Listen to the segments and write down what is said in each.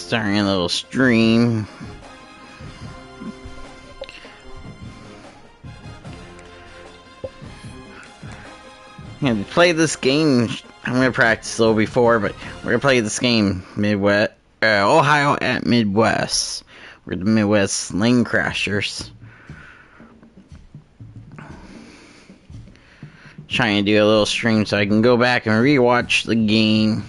Starting a little stream. And to play this game, I'm gonna practice a little before, but we're gonna play this game Midwest, Ohio at Midwest. We're the Midwest Lane Crashers. Trying to do a little stream so I can go back and rewatch the game.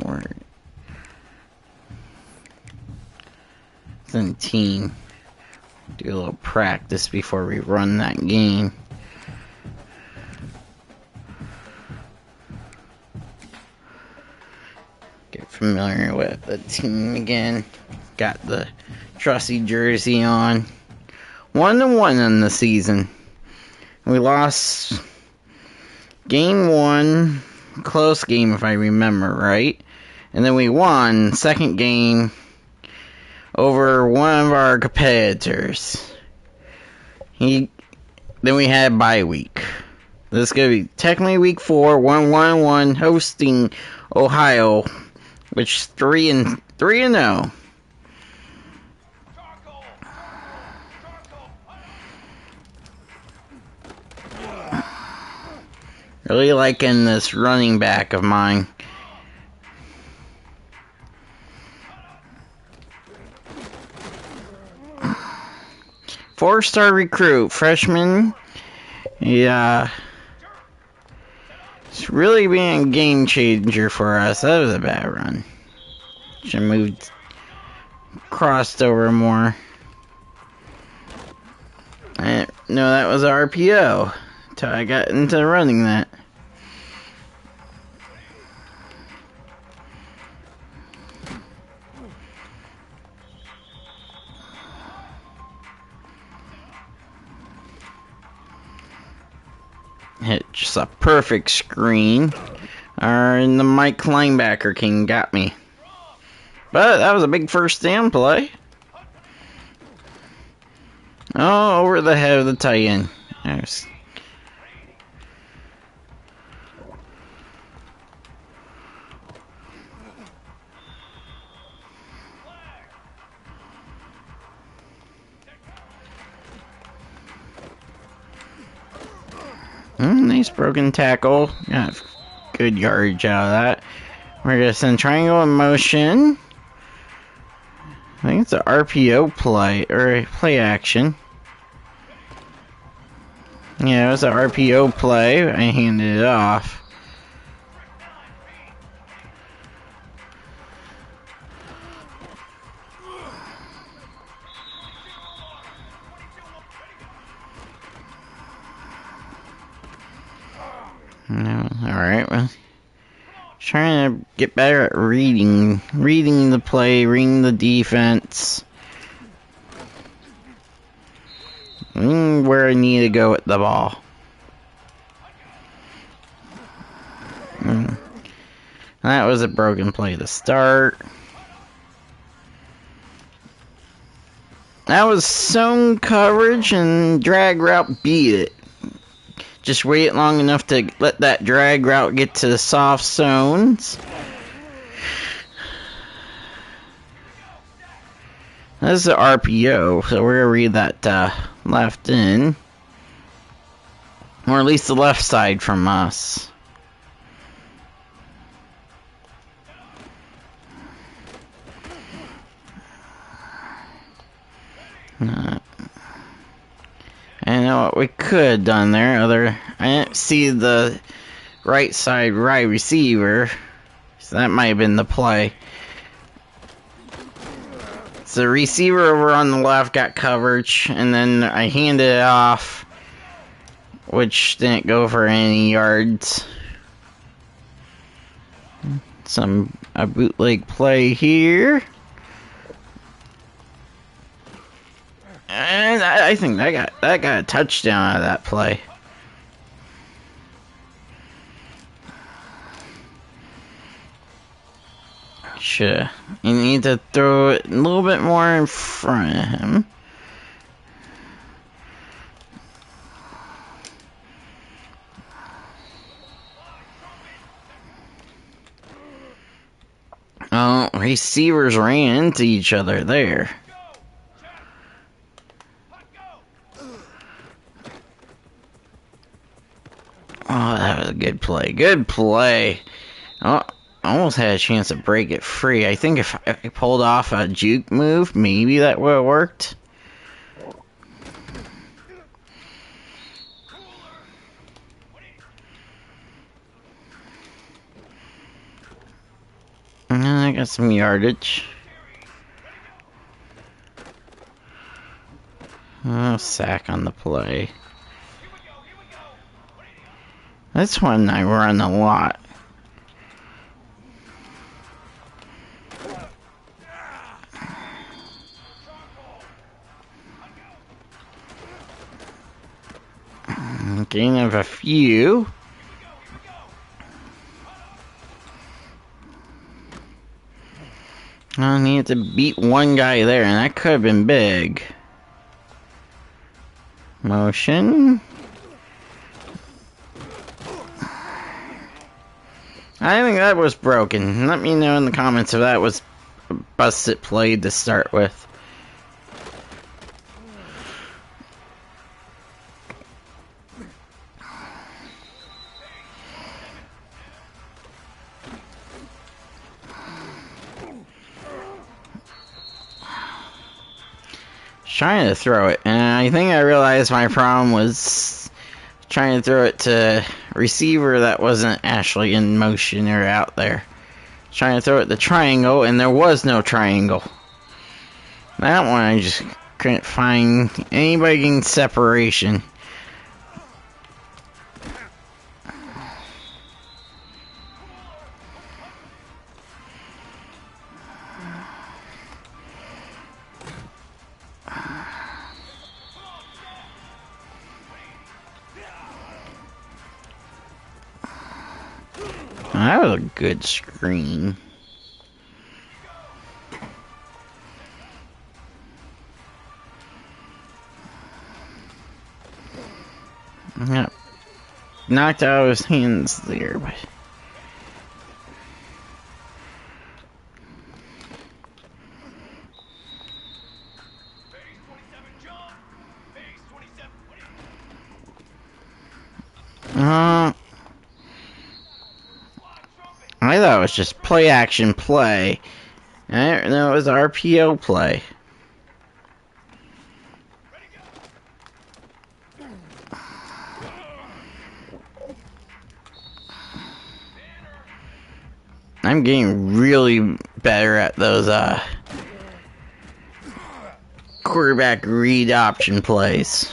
We're 17. Do a little practice before we run that game. Get familiar with the team again. Got the trusty jersey on. 1-1 in the season. We lost game 1, close game if I remember right. And then we won second game over one of our competitors. Then we had a bye week. This is going to be technically week 4, 1-1 hosting Ohio, which is 3-0. Really liking this running back of mine. Four-star recruit, freshman. Yeah. It's really being a game changer for us. That was a bad run. Should have moved, crossed over more. I didn't know that was RPO until I got into running that. Hit just a perfect screen. And the Mike linebacker king got me. But that was a big first down play. Oh, over the head of the tight end. There's... nice broken tackle. Got good yardage out of that. We're going to send triangle in motion. I think it's an RPO play, or a play action. Yeah, it was an RPO play. I handed it off. No, alright, well, trying to get better at reading the play, reading the defense. Where I need to go with the ball. That was a broken play to start. That was zone coverage and drag route beat it. Just wait long enough to let that drag route get to the soft zones. This is an RPO, so we're going to read that left in. Or at least the left side from us. I know what we could have done there. I didn't see the right side right receiver, so that might have been the play. So the receiver over on the left got coverage, and then I handed it off, which didn't go for any yards. A bootleg play here. And I think that got a touchdown out of that play. Sure. You need to throw it a little bit more in front of him. Oh, receivers ran into each other there. Oh, that was a good play. Good play. Oh, almost had a chance to break it free. I think if I pulled off a juke move, maybe that would have worked. I got some yardage. Oh, sack on the play. This one I run a lot. Gain of a few. I needed to beat one guy there, and that could have been big. Motion. I think that was broken. Let me know in the comments if that was a busted play to start with. Trying to throw it, and I think I realized my problem was trying to throw it to receiver that wasn't actually in motion or out there. Trying to throw it the triangle, and there was no triangle. That one I just couldn't find anybody getting separation. That was a good screen. Yep. Knocked out of his hands there, but I thought it was just play action play. I didn't know it was RPO play. I'm getting really better at those quarterback read option plays.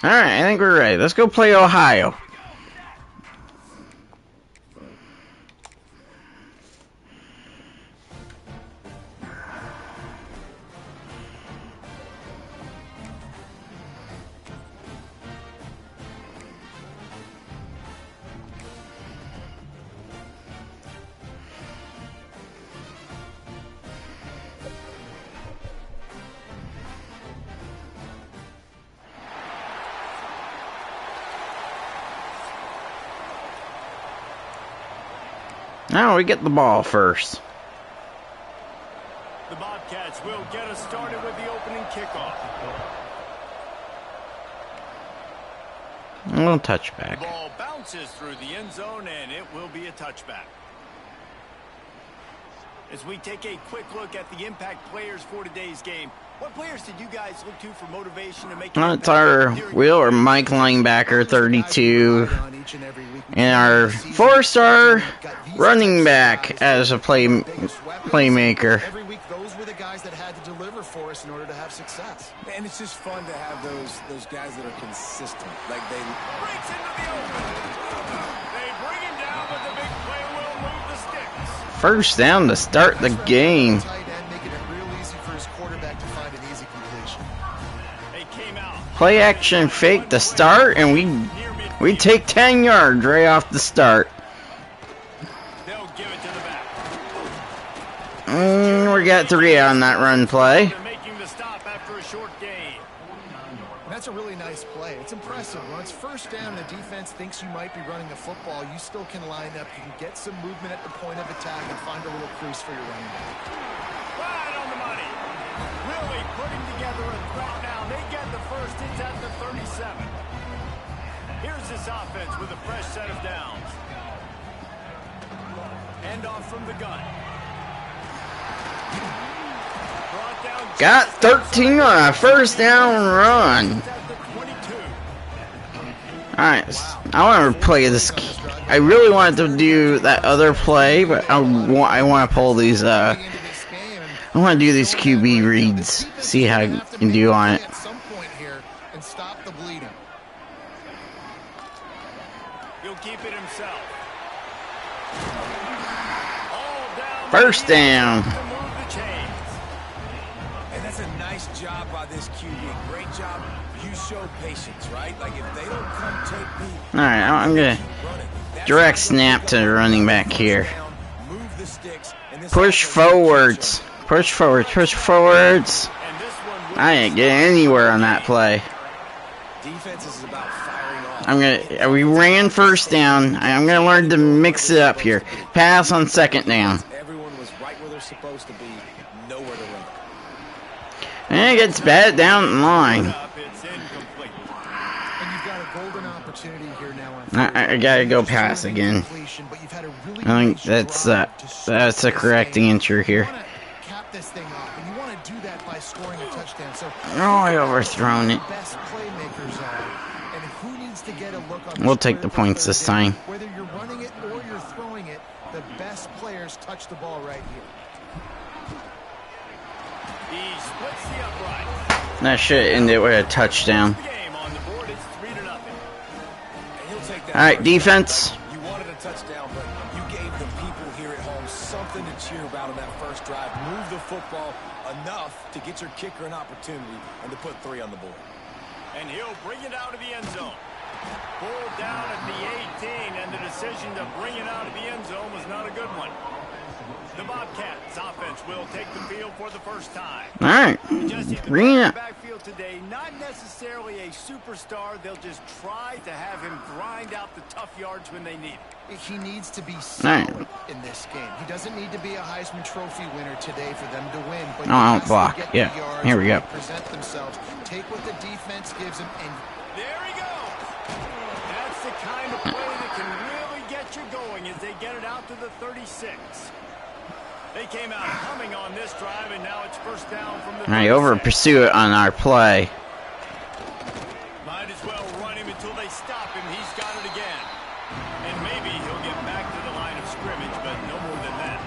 Alright, I think we're ready. Let's go play Ohio. Now we get the ball first. The Bobcats will get us started with the opening kickoff. A little touchback. The ball bounces through the end zone, and it will be a touchback. As we take a quick look at the impact players for today's game, What players did you guys look to for motivation to make That's our Will or Mike linebacker, 32, and our 4-star running back as a playmaker. Every week, those were the guys that had to deliver for us in order to have success. And it's just fun to have those guys that are consistent. Like they breaks into the open. They bring him down, but the big play will move the sticks. First down to start the game. Making it real easy for his quarterback to find an easy completion. They came out. Play action fake to start, and we take 10 yards right off the start. They'll give it to the back. We got 3 on that run play. They're making the stop after a short gain. And that's a really nice play. It's impressive. When it's first down and the defense thinks you might be running the football, you still can line up. You can get some movement at the point of attack and find a little crease for your running back. Right on the money. Really putting together a threat now. They get the first. It's at the 37. Here's this offense with a fresh set of downs. End off from the gun. Brought down. Got 13 on a first down run. At the 22. Alright, I want to play this. I really wanted to do that other play, but I want to pull these. I want to do these QB reads. See how I can do on it. At some point here and stop the bleeding. He'll keep it himself. All down. First down. To move the chains. and that's a nice job by this QB. Great job. You show patience, right? Like if they don't come take me. Alright, I'm going to direct snap to the running back here. Move the sticks. And this Push forwards. Push forwards. Push forwards. And this one will I ain't getting anywhere on that play. defense is about firing off. We ran first down. I'm gonna learn to mix it up here. Pass on second down. Everyone was right where they're supposed to be. Nowhere to run. And it gets batted down the line. up. It's incomplete. And you've got a golden opportunity here now. I gotta go pass again. I think that's a correct answer here. Cap this thing off, and you want to do that by scoring a touchdown. So Oh, I overthrown it. best playmakers are, and who needs to get a look on We'll the take square the for points third this down. time. Whether you're running it or you're throwing it, the best players touch the ball right here. He splits the upright. That should end it with a touchdown. The game on the board. It's 3-0. And he'll take that Alright, first defense. down. You wanted a touchdown, but you gave the people here at home something to cheer about on that first drive. Move the football enough to get your kicker an opportunity and to put 3 on the board. And he'll bring it out of the end zone. Pulled down at the 18, and the decision to bring it out of the end zone was not a good one. The Bobcats offense will take the field for the first time. Alright. Jesse, the Bring it back up. backfield today, not necessarily a superstar. They'll just try to have him grind out the tough yards when they need it. He needs to be Alright. solid in this game. He doesn't need to be a Heisman Trophy winner today for them to win. But Oh, I don't he has to block. get the Yeah. yards Here we when go. they present themselves. Take what the defense gives him, and There he goes. That's the kind of play that can really get you going as they get it out to the 36. They came out humming on this drive, and now it's first down from the Alright, over 36. pursue it on our play. Might as well run him until they stop him. He's got it again. And maybe he'll get back to the line of scrimmage, but no more than that.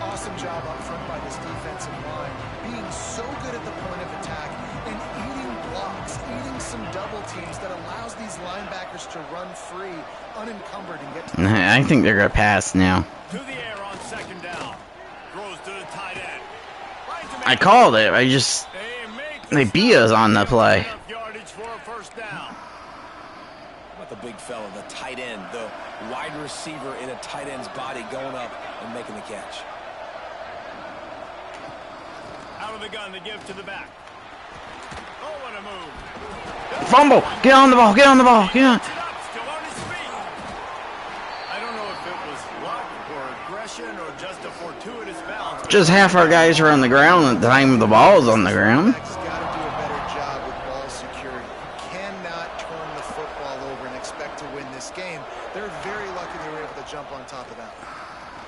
awesome job up front by this defensive line. Being so good at the point of attack and eating blocks, eating some double teams that allows these linebackers to run free, unencumbered, and get to the I think they're gonna pass now. To the air on second down. Throws to the tight end. Right to I make- called it. I just they beat us on the play. Enough yardage for a first down. What the big fella, the tight end, the wide receiver in a tight end's body going up and making the catch. Out of the gun to give to the back. Oh, what a move. Fumble! Get on the ball! Get on the ball! Get on! Gets it up, still on his feet. I don't know if it was luck or aggression or just a fortuitous bounce. Just half our guys are on the ground at the time the ball's on the ground. He's got to do a better job with ball security. You cannot turn the football over and expect to win this game. They're very lucky they were able to jump on top of that.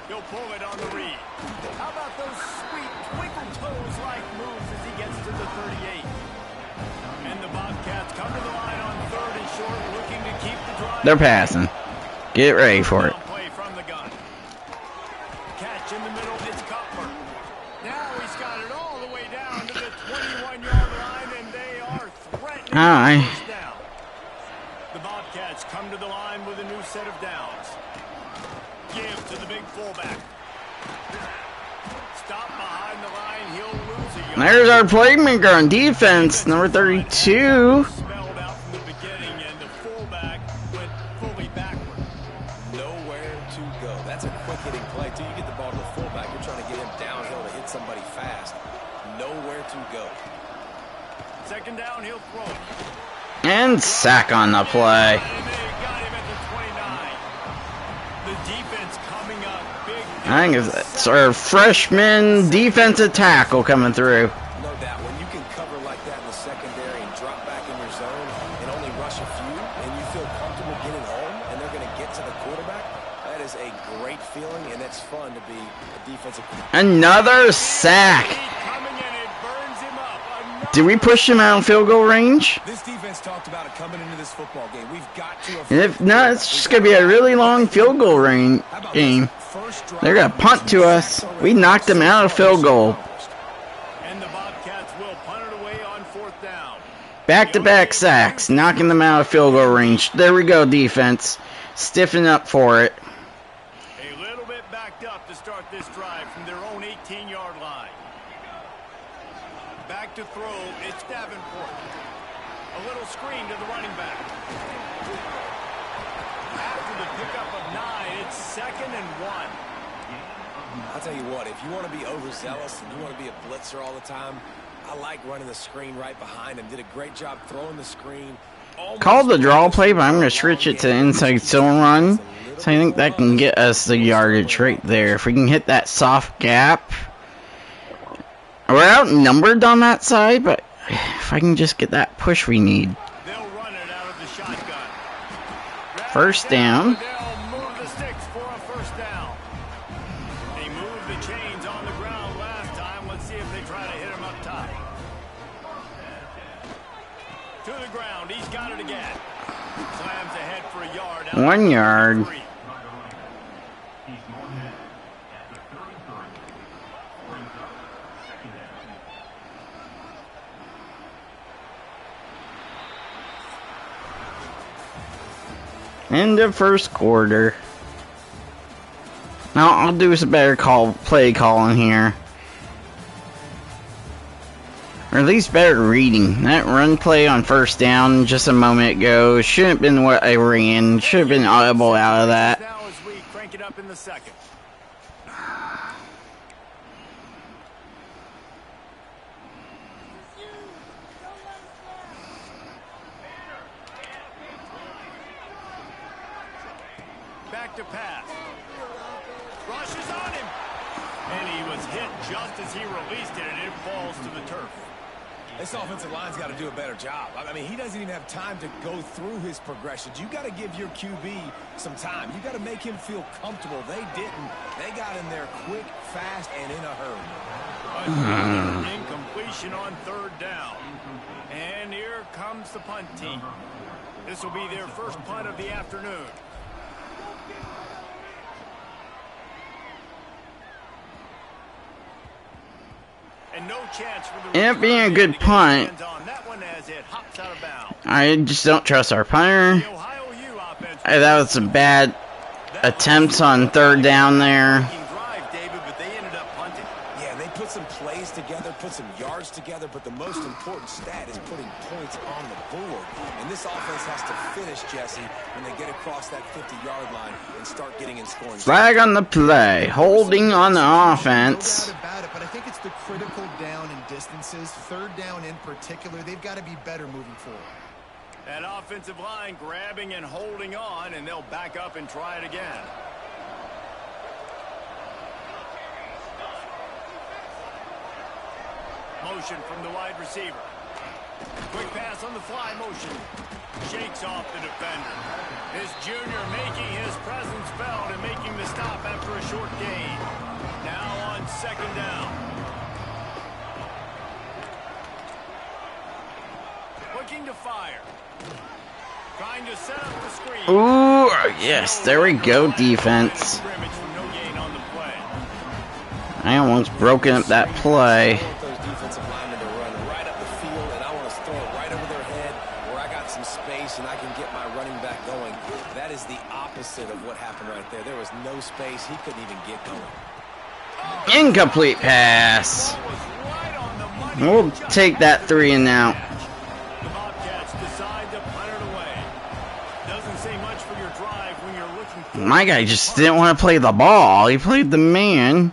He'll pull it on the read. How about those sweet twinkle toes-like moves as he gets to the 38? And the Bobcats come to the line on 3rd and short, looking to keep the drive. They're passing. Get ready for it. Play from the gun. Catch in the middle, it's Cutler. Now he's got it all the way down to the 21-yard line, and they are threatening Aye. first down. The Bobcats come to the line with a new set of downs. Give to the big fullback. Stop behind the line, he'll lose a yard. There's our playmaker on defense, number 32. Spelled out from the beginning, and the fullback went fully backward. Nowhere to go. That's a quick hitting play. Till you get the ball to the fullback, you're trying to get him downhill to hit somebody fast. Nowhere to go. 2nd down, he'll throw it. And sack on the play. And they got him at the 29. The defense coming up big. I think it's our freshman defensive tackle coming through. No doubt. When you can cover like that in the secondary and drop back in your zone and only rush a few, and you feel comfortable getting home, and they're going to get to the quarterback, that is a great feeling, and it's fun to be a defensive. Another sack. Coming in, it burns him up. Did we push him out of field goal range? This defense talked about it coming into this football game. We've got to. And if not, it's just going to be a really long field goal range game. They're going to punt to us. We knocked them out of field goal. And the Bobcats will punt it away on 4th down. Back-to-back sacks, knocking them out of field goal range. There we go, defense. Stiffen up for it. A little bit backed up to start this drive from their own 18-yard line. Back to throw, it's Davenport. A little screen to the running back. After the pickup of 9, it's 2nd and 1. I'll tell you what, if you want to be overzealous and you want to be a blitzer all the time, I like running the screen right behind him. Did a great job throwing the screen. Called the draw play, but I'm going to switch it to inside zone run. So I think that can get us the yardage right there. If we can hit that soft gap. We're outnumbered on that side, but if I can just get that push we need. They'll run it out of the shotgun. 1st down. They'll move the sticks for a 1st down. They moved the chains on the ground last time. Let's see if they try to hit him up top. To the ground. He's got it again. Slams ahead for a yard. 1 yard. End of 1st quarter. Now I'll do some better play calling here. Or at least better reading. That run play on 1st down just a moment ago shouldn't have been what I ran. Should have been audible out of that. Now as we crank it up in the 2nd. Back to pass. Rushes on him. And he was hit just as he released it, and it falls to the turf. This offensive line's got to do a better job. I mean, he doesn't even have time to go through his progressions. You got to give your QB some time. You got to make him feel comfortable. They didn't. They got in there quick, fast, and in a hurry. Incompletion on 3rd down. And here comes the punt team. This will be their first punt of the afternoon. And no chance for the It being a good punt. I just don't trust our punter. That was some bad attempts on 3rd down there. Yeah, they put some plays together, put some yards together, but the most important stat is putting points on the board. And this offense has to finish, Jesse, when they get across that 50-yard line and start getting in scoring. Flag on the play. Holding on the offense. No doubt about it, but I think it's the critical down and distances. 3rd down in particular, they've got to be better moving forward. That offensive line grabbing and holding on, and they'll back up and try it again. Motion from the wide receiver. Quick pass on the fly motion. Shakes off the defender. This junior making his presence felt and making the stop after a short gain. Now on second down. Looking to fire. Trying to set up the screen. Ooh, yes, there we go, defense. I almost broken up that play. Those defensive linemen to run right up the field, and I want to throw it right over their head where I got some space and I can get my running back going. That is the opposite of what happened right there. There was no space. He couldn't even get going. Incomplete pass. We'll take that 3 and out. The Bobcats decide to punt it away. Doesn't say much for your drive when you're looking for. My guy just didn't want to play the ball. He played the man.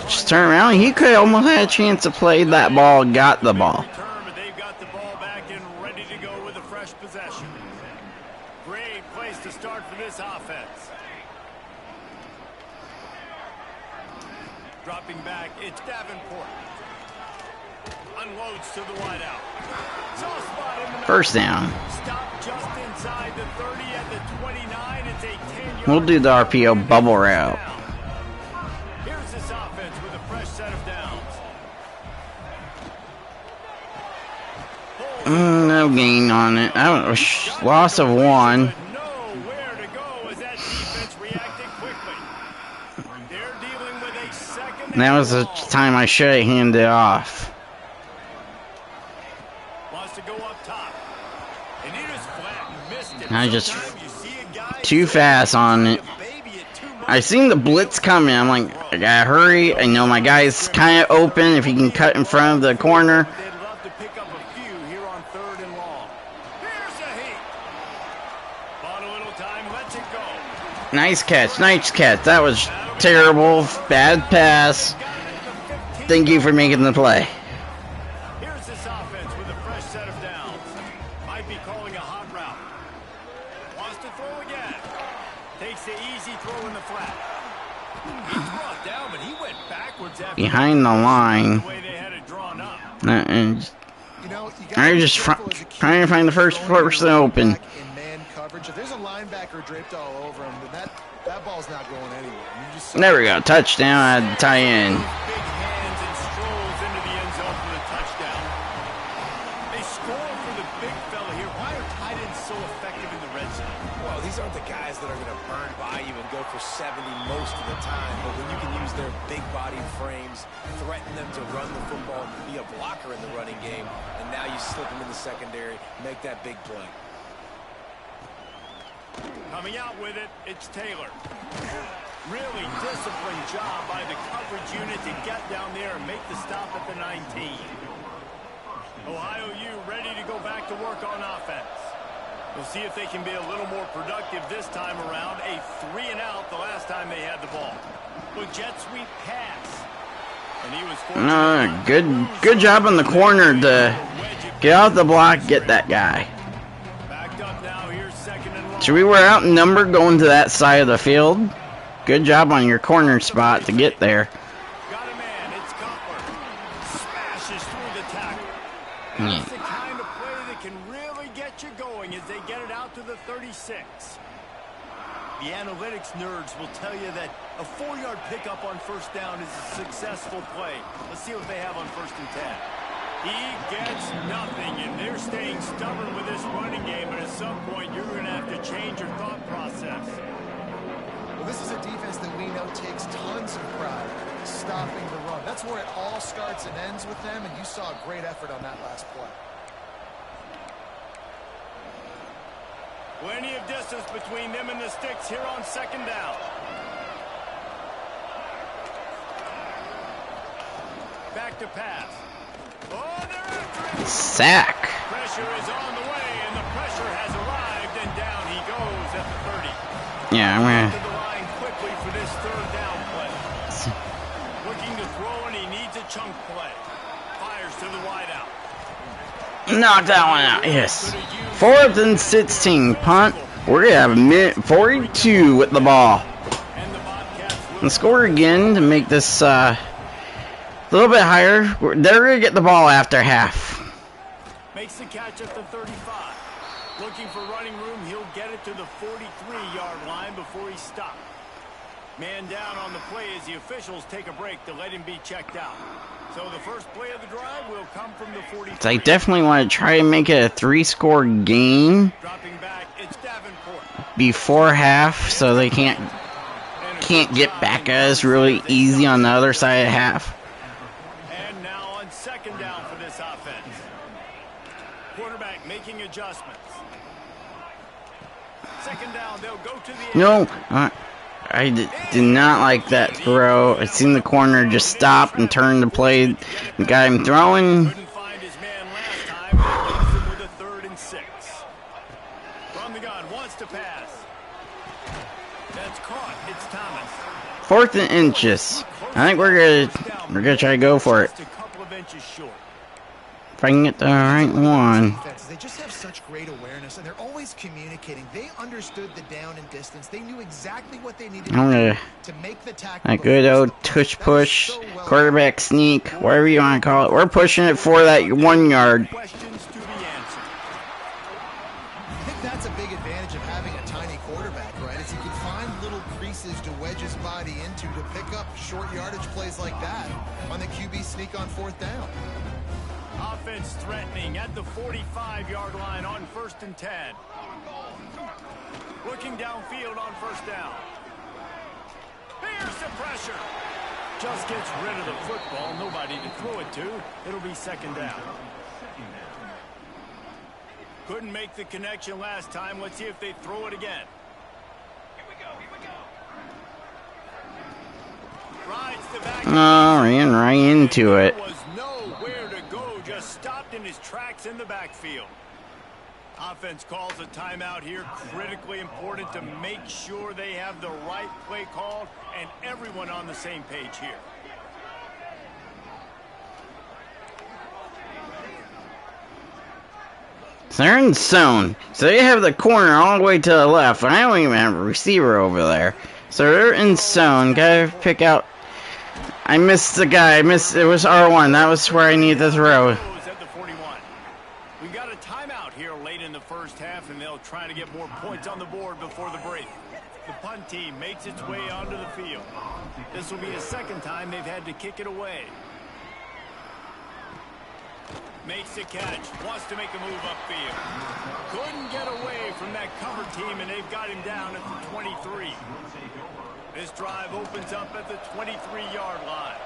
Just turn around. He could almost had a chance to play that ball. Got the ball. But they've got the ball back and ready to go with a fresh possession. Great place to start for this offense. Dropping back, it's Davenport. Unloads to the wideout. Soft spot in the middle. First down. Stop just inside the 30 at the 29. It's a 10-yard. We'll do the RPO bubble route. Here's this offense with a fresh set of downs. No gain on it. Loss of 1. Nowhere to go as that defense reacted quickly. They're dealing with a second. That was the time I should have handed it off. Wants to go up top. And he just flat missed it. I just Sometimes you see a guy too fast on it. I seen the blitz coming. I'm like, I gotta hurry. I know my guy's kind of open. If he can cut in front of the corner. They'd love to pick up a few here on 3rd and long. Here's a heat. Bought a little time, lets it go. Nice catch. Nice catch. That was terrible. Bad pass. Thank you for making the play. Here's this offense with a fresh set of downs. Might be calling a hot route. Wants to throw again. Takes the easy throw in the flat. He's brought down, but he went backwards after Behind the line. the way they had it drawn up. And You know, you I'm gotta just be careful as a trying to find the first person open. in man coverage. If there's a linebacker draped all over him, then that ball's not going anywhere. You just There we go. Touchdown. I had to tie in. Big hands and strolls into the end zone for the touchdown. They score for the big fella here. Why are tight ends so effective in the red zone? Well, these aren't the guys that are going to burn by you and go for 70 most of the time, but when you can use their big-bodied frames, threaten them to run the football, be a blocker in the running game, and now you slip them in the secondary, make that big play. Coming out with it, it's Taylor. Really disciplined job by the coverage unit to get down there and make the stop at the 19. Ohio U ready to go back to work on offense. We'll see if they can be a little more productive this time around. A 3 and out the last time they had the ball. But jet sweep pass. And he was Good job on the corner to get out the block, get that guy. backed up now. Here's 2nd and long. So we were outnumbered going to that side of the field. Good job on your corner spot to get there. Got a man. It's Cutler. Smashes through the tackle. Yeah. That's the kind of play that can really get you going as they get it out to the 36. The analytics nerds will tell you that a 4-yard pickup on 1st down is a successful play. Let's see what they have on 1st and 10. He gets nothing, and they're staying stubborn with this running game, but at some point you're going to have to change your thought process. Well, this is a defense that we know takes tons of pride stopping the run. That's where it all starts and ends with them, and you saw a great effort on that last play. Plenty of distance between them and the sticks here on 2nd down. Back to pass. Oh, they're after it. Sack. Pressure is on the way, and the pressure has arrived, and down he goes at the 30. Yeah, I'm To gonna. the line quickly for this 3rd down play. Looking to throw, and he needs a chunk play. Fires to the wideout. Knock that one out. Yes. 4th and 16. Punt. We're gonna have a minute 42 with the ball. And the Bobcats will And score again to make this a little bit higher. They're gonna get the ball after half. makes the catch at the 35. Looking for running room, he'll get it to the 43-yard line before he's stopped. Man down on the play as the officials take a break to let him be checked out. So the first play of the drive will come from the 43. So I definitely want to try and make it a 3-score game Dropping back, it's Davenport. before half, so they can't get back at us really easy on the other side of half. And now on second down for this offense. Quarterback making adjustments. Second down, they'll go to the No, I did not like that throw. I seen the corner just stop and turn to play the guy I'm throwing. Couldn't find his man last time. That leaves him with a 3rd and 6. From the gun, wants to pass. That's caught. It's Thomas. 4th and inches. I think we're gonna try to go for it. Just a couple of inches short. If I can get the right one. They just have such great awareness, and they're always communicating. They understood the down and distance. They knew exactly what they needed to make the tackle. A good old tush push, quarterback sneak, whatever you want to call it. We're pushing it for that 1 yard. Questions to be answered. I think that's a big advantage of having a tiny quarterback, right? Is he can find little creases to wedge his body into to pick up short yardage plays like that on the QB sneak on 4th down. Offense threatening at the 45-yard line on 1st and 10. Looking downfield on 1st down. Here's the pressure. Just gets rid of the football. Nobody to throw it to. It'll be 2nd down. Couldn't make the connection last time. Let's see if they throw it again. Here we go. Rides the back. Oh, ran right into it. There was nowhere to go. Just stopped in his tracks in the backfield. Offense calls a timeout here. Critically important to make sure they have the right play called and everyone on the same page here. So they're in zone. So they have the corner all the way to the left. I don't even have a receiver over there. So they're in zone. Gotta pick out. I missed the guy. It was R1. That was where I needed to throw. At the 41. We've got a timeout here late in the first half, and they'll try to get more points on the board before the break. The punt team makes its way onto the field. This will be a 2nd time they've had to kick it away. Makes the catch. Wants to make a move upfield. Couldn't get away from that cover team, and they've got him down at the 23. This drive opens up at the 23-yard line.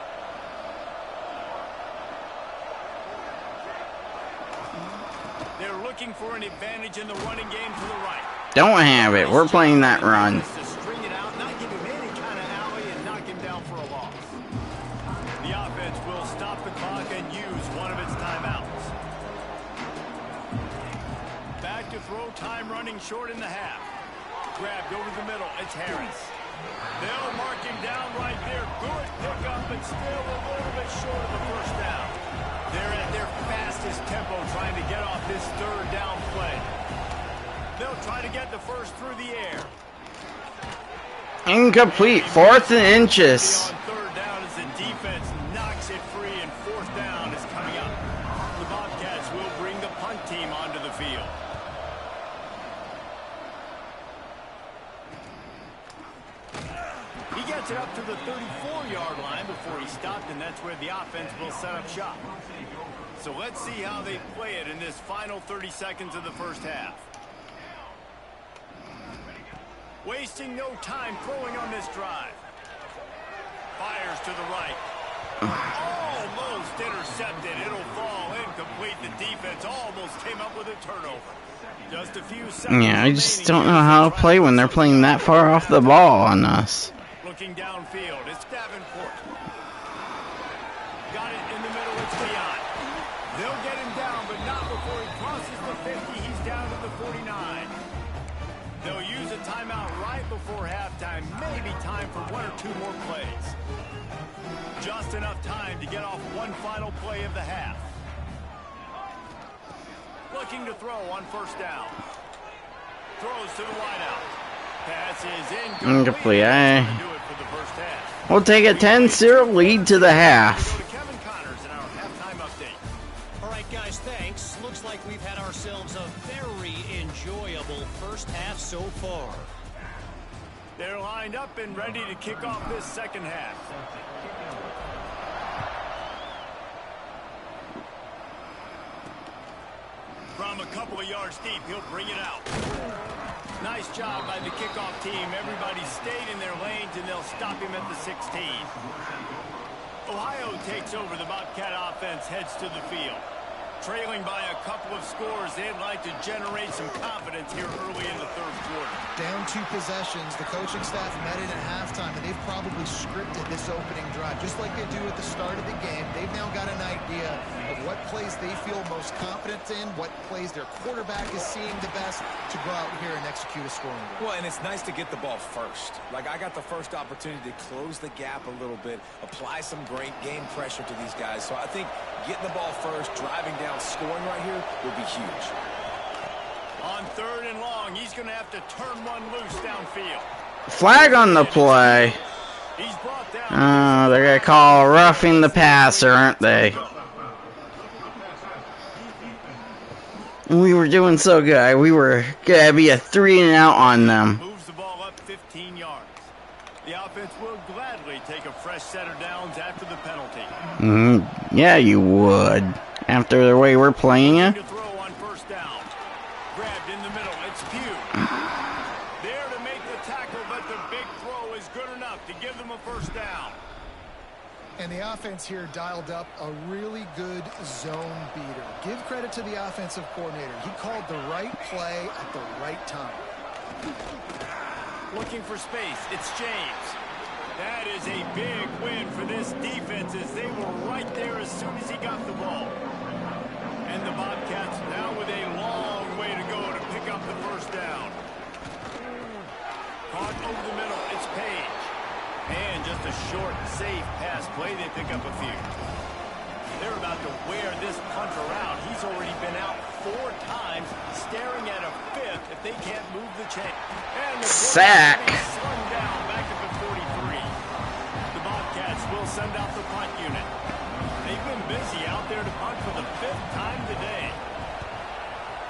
They're looking for an advantage in the running game to the right. Don't have it. We're playing that run. To string it out, not give him any kind of alley, and knock him down for a loss. The offense will stop the clock and use one of its timeouts. Back to throw, time running short in the half. Grabbed over the middle. It's Harris. They'll mark him down right there. Good pickup, but still a little bit short of the 1st down. They're at their fastest tempo trying to get off this 3rd down play. They'll try to get the first through the air. Incomplete. 4th and inches. On 3rd down as the defense knocks it free, and 4th down is coming up. The Bobcats will bring the punt team onto the field. He gets it up to the 34-yard line before he stopped, and that's where the offense will set up shop. So let's see how they play it in this final 30 seconds of the first half. Wasting no time throwing on this drive. Fires to the right. Almost intercepted. It'll fall incomplete. The defense almost came up with a turnover. Just a few seconds. Yeah, I just don't know how to play when they're playing that far off the ball on us. Looking downfield, it's Davenport. Got it in the middle, it's Leon. They'll get him down, but not before he crosses the 50. He's down to the 49. They'll use a timeout right before halftime. Maybe time for 1 or 2 more plays. Just enough time to get off one final play of the half. Looking to throw on 1st down. Throws to the wideout. Pass is incomplete. We'll take a 10-0 lead to the half. Kevin Connors in our halftime update. All right, guys, thanks. Looks like we've had ourselves a very enjoyable so far. They're lined up and ready to kick off this second half. From a couple of yards deep, he'll bring it out. Nice job by the kickoff team. Everybody stayed in their lanes, and they'll stop him at the 16. Ohio takes over. The Bobcat offense heads to the field. Trailing by a couple of scores, they'd like to generate some confidence here early in the third quarter. Down 2 possessions, the coaching staff met in at halftime, and they've probably scripted this opening drive. Just like they do at the start of the game, they've now got an idea of what plays they feel most confident in, what plays their quarterback is seeing the best to go out here and execute a scoring drive. Well, and it's nice to get the ball first. Like, I got the first opportunity to close the gap a little bit, apply some great game pressure to these guys. So I think getting the ball first, driving down, scoring right here will be huge. On 3rd and long, he's going to have to turn one loose downfield. Flag on the play. He's brought down. They're going to call roughing the passer, aren't they? We were doing so good. We were going to be a 3-and-out on them. Moves the ball up 15 yards. The offense will gladly take a fresh set of downs after the penalty. Yeah, you would. After the way we're playing it. To throw on 1st down. Grabbed in the middle. It's Pugh. There to make the tackle, but the big throw is good enough to give them a 1st down. And the offense here dialed up a really good zone beater. Give credit to the offensive coordinator. He called the right play at the right time. Looking for space. It's James. That is a big win for this defense as they were right there as soon as he got the ball. And the Bobcats now with a long way to go to pick up the 1st down. Caught over the middle. It's Page. And just a short, safe pass play. They pick up a few. They're about to wear this punter out. He's already been out 4 times, staring at a 5th if they can't move the chain. And the sack. Slung down back at the 43. The Bobcats will send out the punt unit. They've been busy out there to punt for the 5th time today.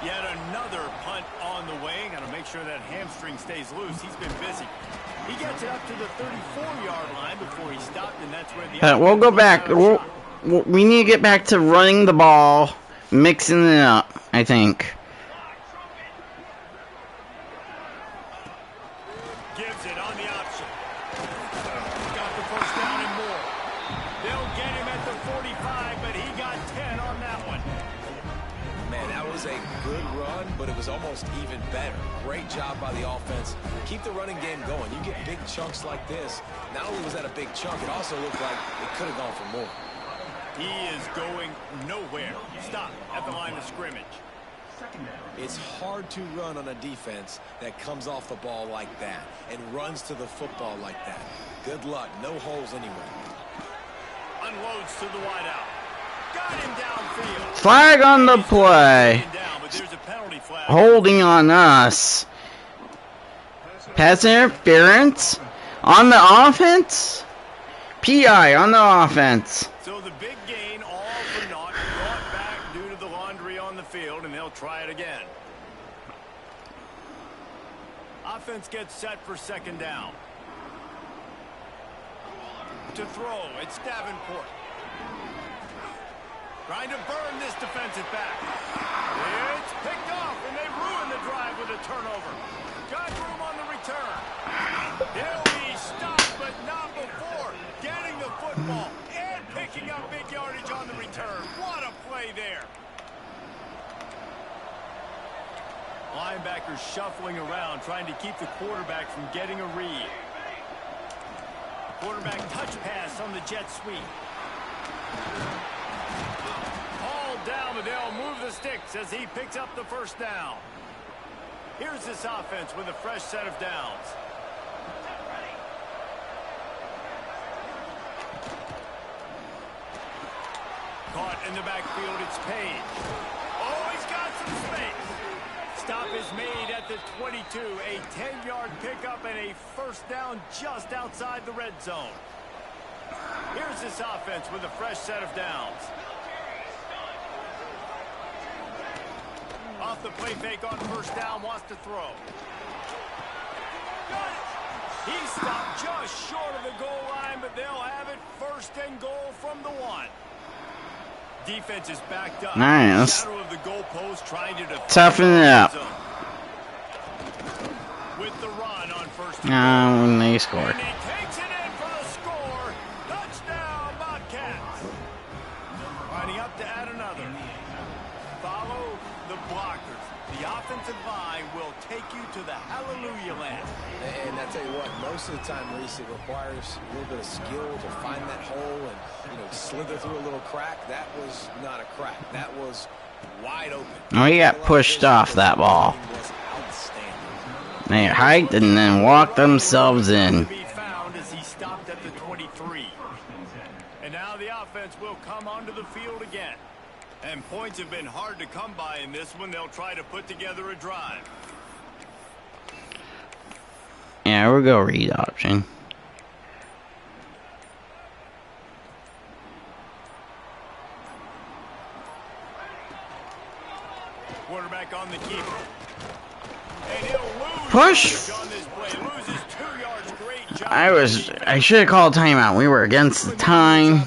Yet another punt on the way. Got to make sure that hamstring stays loose. He's been busy. He gets it up to the 34-yard line before he stopped, and that's where the We'll go back. We need to get back to running the ball, mixing it up, I think. Gives it on the option. Got the 1st down and more. They'll get him at the 45, but he got 10 on that one. Man, that was a good run, but it was almost even better. Great job by the offense. Keep the running game going. You get big chunks like this. Not only was that a big chunk, it also looked like it could have gone for more. He is going nowhere. Stop at the line of scrimmage. It's hard to run on a defense that comes off the ball like that and runs to the football like that. Good luck. No holes anywhere. Unloads to the wideout. Got him downfield. Flag on the play. But there's a penalty flag. Holding on us. Pass interference on the offense. PI on the offense. So the big gain, all for naught, brought back due to the laundry on the field, and they'll try it again. Offense gets set for 2nd down. To throw, it's Davenport. Trying to burn this defensive back. It's picked off, and they ruin the drive with a turnover. Got room on the return. They'll be stopped, but not before getting the football and picking up big yardage on the return. What a play there. Linebackers shuffling around, trying to keep the quarterback from getting a read. Quarterback touch pass on the jet sweep. All down, but they'll move the sticks as he picks up the 1st down. Here's this offense with a fresh set of downs. Caught in the backfield, it's Page. Oh, he's got some space. Stop is made at the 22. A 10-yard pickup and a 1st down just outside the red zone. Here's this offense with a fresh set of downs. Off the play fake on 1st down, wants to throw. He stopped just short of the goal line, but they'll have it 1st and goal from the 1. Defense is backed up. Nice. Shadow of the goalpost trying to Toughen it up. With the run on 1st and When they score. and he takes it in for the score. Touchdown, Bobcats. Lining up to add another. Follow the blockers. The offensive line will take you to the hallelujah land. And I tell you what, most of the time, Reese, it requires a little bit of skill to find that hole and, slither through a little crack. That was not a crack. That was wide open. Oh, he got pushed off that ball. They hiked and then walked themselves in. Be found as he stopped at the 23. And now the offense will come onto the field again. And points have been hard to come by in this one. They'll try to put together a drive. Yeah, we'll go read option. Quarterback on the keeper. And he'll lose Push. on this play. Loses 2 yards. Great job. I should have called timeout. We were against the time.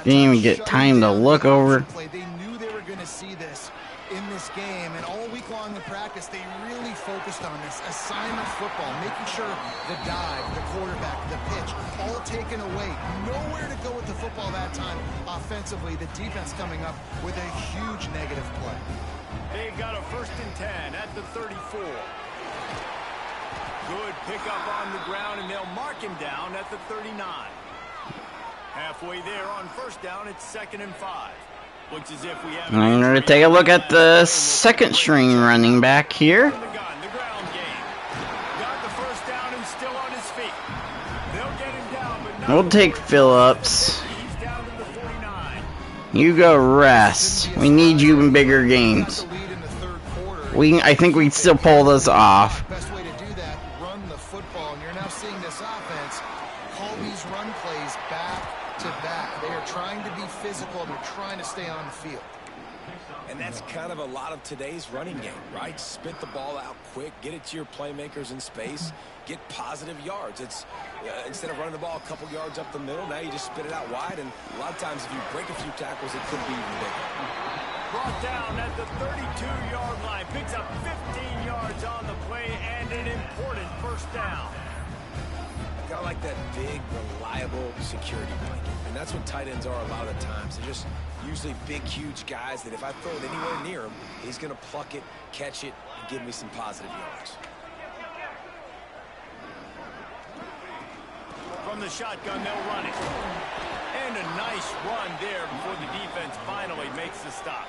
Didn't even get time to look over. They knew they were going to see this in this game, and all week long in practice, they really focused on this assignment football, making sure the dive, the quarterback, the pitch, all taken away. Nowhere to go with the football that time offensively. The defense coming up with a huge negative play. They've got a 1st and 10 at the 34. Good pickup on the ground, and they'll mark him down at the 39. Halfway there on 1st down, it's 2nd and 5. Looks as if we have. I'm going to take a look at the 2nd string running back here. The ground game. Got the 1st down and still on his feet. They'll get him down, but We'll take Phillips. he's down to the 49. You go rest. We need you in bigger games. I think we'd still pull this off. Best way to do that, run the football. And you're now seeing this offense call these run plays back to back. They are trying to be physical, and they're trying to stay on the field. And that's kind of a lot of today's running game, right? Spit the ball out quick, get it to your playmakers in space, get positive yards. It's instead of running the ball a couple yards up the middle, now you just spit it out wide, and a lot of times if you break a few tackles, it could be even bigger. Brought down at the 32-yard line. Picks up 15 yards on the play and an important 1st down. Kind of like that big, reliable security blanket. And that's what tight ends are a lot of the times. They're just usually big, huge guys that if I throw it anywhere near him, he's going to pluck it, catch it, and give me some positive yards. From the shotgun, they'll run it. And a nice run there before the defense finally makes the stop.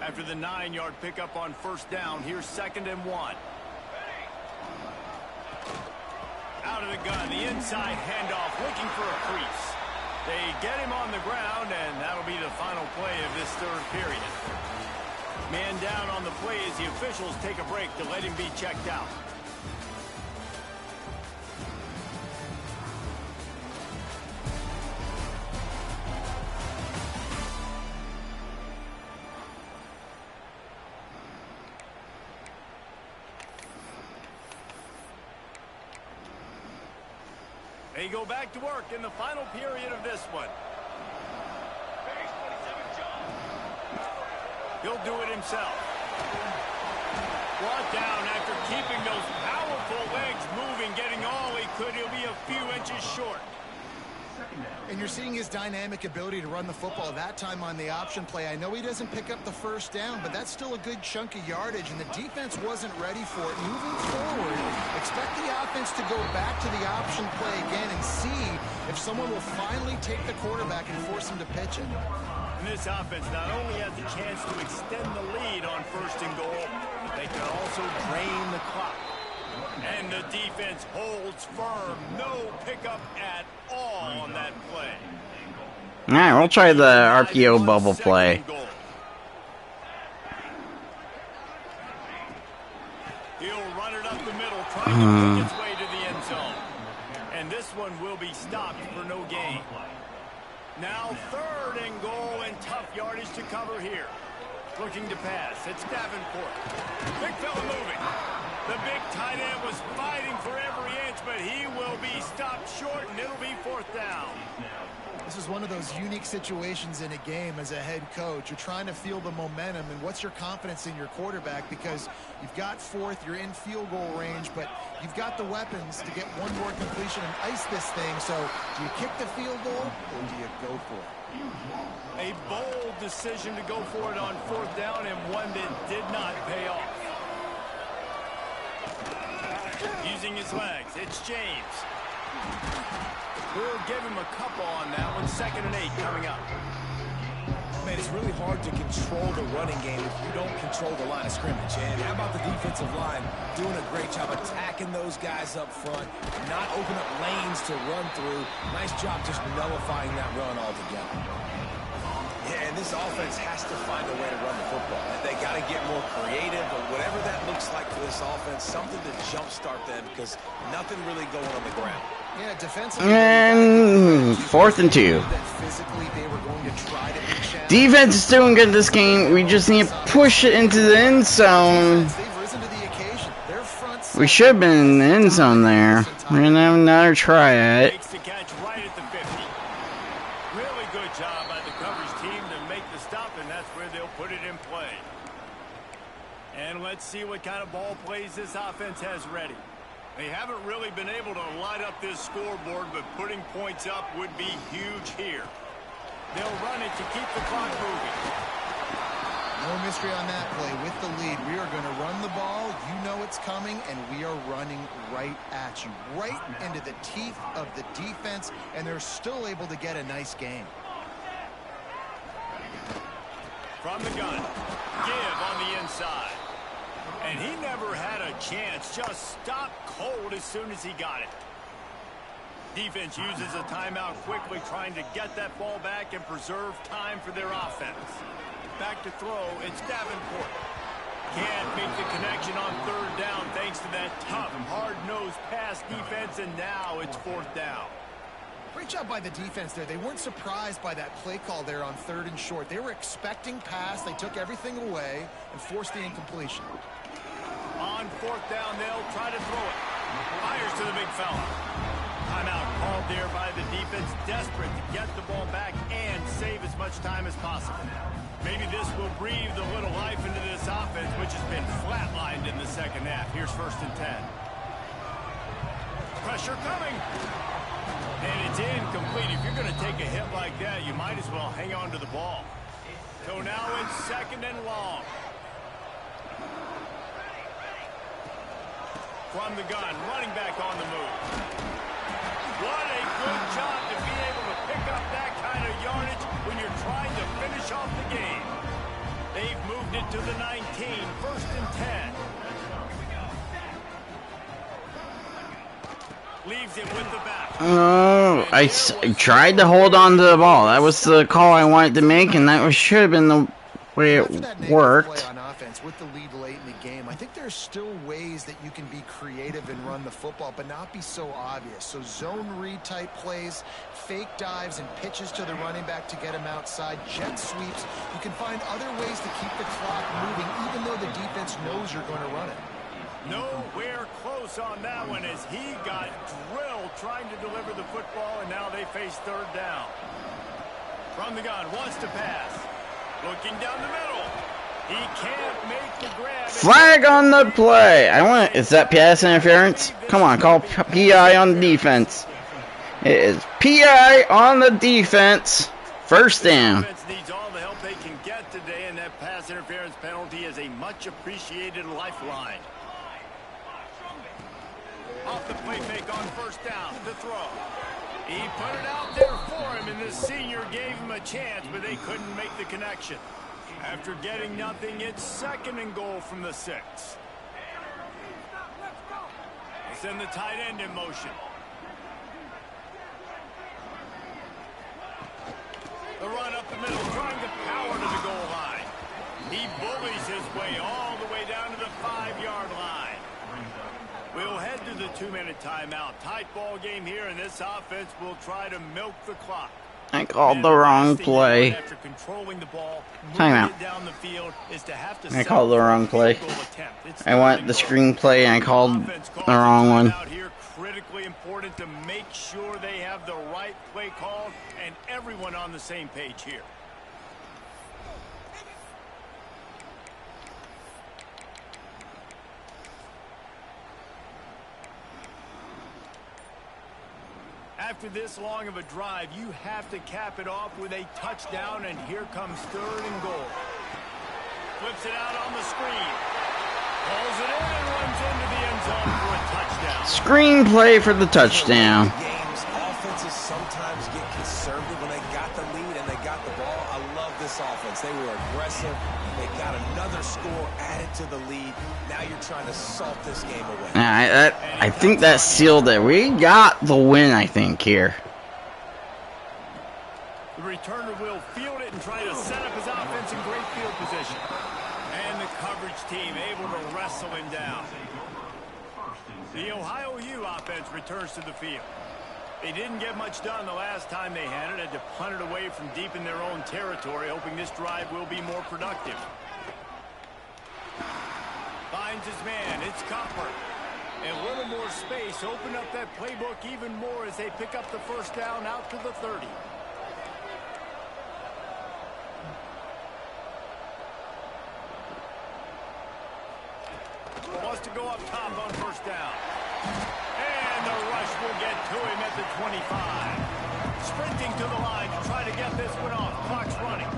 After the 9-yard pickup on 1st down, here's 2nd and 1. Out of the gun, the inside handoff, looking for a crease. They get him on the ground, and that'll be the final play of this 3rd period. Man down on the play as the officials take a break to let him be checked out. They go back to work in the final period of this one. He'll do it himself. Brought down after keeping those powerful legs moving, getting all he could. He'll be a few inches short. And you're seeing his dynamic ability to run the football that time on the option play. I know he doesn't pick up the 1st down, but that's still a good chunk of yardage, and the defense wasn't ready for it. Moving forward, expect the offense to go back to the option play again and see if someone will finally take the quarterback and force him to pitch it. And this offense not only has the chance to extend the lead on 1st and goal, they can also drain the clock. And the defense holds firm. No pickup at all on that play. All right, we'll try the RPO bubble play. He'll run it up the middle, trying to pick its way to the end zone. And this one will be stopped for no gain. Now 3rd and goal, and tough yardage to cover here. Looking to pass. It's Davenport. Big fella moving. The The big tight end was fighting for every inch, but he will be stopped short, and it'll be 4th down. This is one of those unique situations in a game as a head coach. You're trying to feel the momentum, and what's your confidence in your quarterback? Because you've got 4th, you're in field goal range, but you've got the weapons to get one more completion and ice this thing. So do you kick the field goal, or do you go for it? A bold decision to go for it on 4th down, and one that did not pay off. Using his legs, it's James. We'll give him a couple on that one. 2nd and 8 coming up. Man, it's really hard to control the running game if you don't control the line of scrimmage. And how about the defensive line doing a great job attacking those guys up front, not open up lanes to run through. Nice job just nullifying that run altogether. Yeah, and this offense has to find a way to run the football. They got to get more creative, or whatever that looks like for this offense, something to jumpstart them, because nothing really going on the ground. Yeah, defensively. And 4th and 2. Defense is doing good this game. We just need to push it into the end zone. We should have been in the end zone there. We're going to have another try at it. Makes the catch right at the 50. Really good job by the coverage team to make the stop, and that's where they'll put it in play. And let's see what kind of ball plays this offense has ready. They haven't really been able to light up this scoreboard, but putting points up would be huge here. They'll run it to keep the clock moving. No mystery on that play. With the lead, we are going to run the ball. You know it's coming, and we are running right at you, right into the teeth of the defense, and they're still able to get a nice game. From the gun, give on the inside. And he never had a chance, just stopped cold as soon as he got it. Defense uses a timeout quickly, trying to get that ball back and preserve time for their offense. Back to throw, it's Davenport. Can't make the connection on 3rd down thanks to that tough, hard-nosed pass defense, and now it's 4th down. Great job by the defense there. They weren't surprised by that play call there on 3rd and short. They were expecting pass. They took everything away and forced the incompletion. On 4th down, they'll try to throw it. Fires to the big fella. Timeout called there by the defense, desperate to get the ball back and save as much time as possible. Maybe this will breathe a little life into this offense, which has been flatlined in the 2nd half. Here's 1st and 10. Pressure coming. And it's incomplete. If you're going to take a hit like that, you might as well hang on to the ball. So now it's 2nd and long. From the gun, running back on the move. What a good job to be able to pick up that kind of yardage when you're trying to finish off the game. They've moved it to the 19, 1st and 10. Leaves it with the back. Oh, I tried to hold on to the ball. That was the call I wanted to make, and that should have been the way it worked. On offense with the lead late in the game, I think there's still ways that you can be creative and run the football, but not be so obvious. So zone read type plays, fake dives and pitches to the running back to get him outside, jet sweeps. You can find other ways to keep the clock moving, even though the defense knows you're going to run it. Nowhere close on that one as he got drilled trying to deliver the football, and now they face 3rd down. From the gun, wants to pass. Looking down the middle. He can't make the grab. Flag on the play. Is that pass interference? Come on, call PI on the defense. It is PI on the defense. 1st down. Defense needs all the help they can get today, and that pass interference penalty is a much appreciated lifeline. Off the play fake on 1st down to throw. He put it out there for him, and the senior gave him a chance, but they couldn't make the connection. After getting nothing, it's 2nd and goal from the 6. They send the tight end in motion. The run up the middle, trying to power to the goal line. He bullies his way all the way down to the 5-yard line. We'll head to the 2-minute timeout. Tight ball game here, and this offense will try to milk the clock. I called the wrong play. Timeout. I called the wrong play. I want the screenplay and I called the wrong one. Critically important to make sure they have the right play called and everyone on the same page here. After this long of a drive, you have to cap it off with a touchdown, and here comes third and goal. Flips it out on the screen. Pulls it in and runs into the end zone for a touchdown. Screenplay for the touchdown. Games, offenses sometimes get conservative when they got the lead and they got the ball. I love this offense. They were aggressive. They got another score added to the lead. Now you're trying to salt this game away. I think that sealed it. We got the win, I think, here. The returner will field it and try to set up his offense in great field position. And the coverage team able to wrestle him down. The Ohio U offense returns to the field. They didn't get much done the last time they had it. Had to punt it away from deep in their own territory, hoping this drive will be more productive. Finds his man. It's Copper. And a little more space. Open up that playbook even more as they pick up the first down out to the 30. Wants to go up top on first down. And the rush will get to him at the 25. Sprinting to the line to try to get this one off. Clock's running.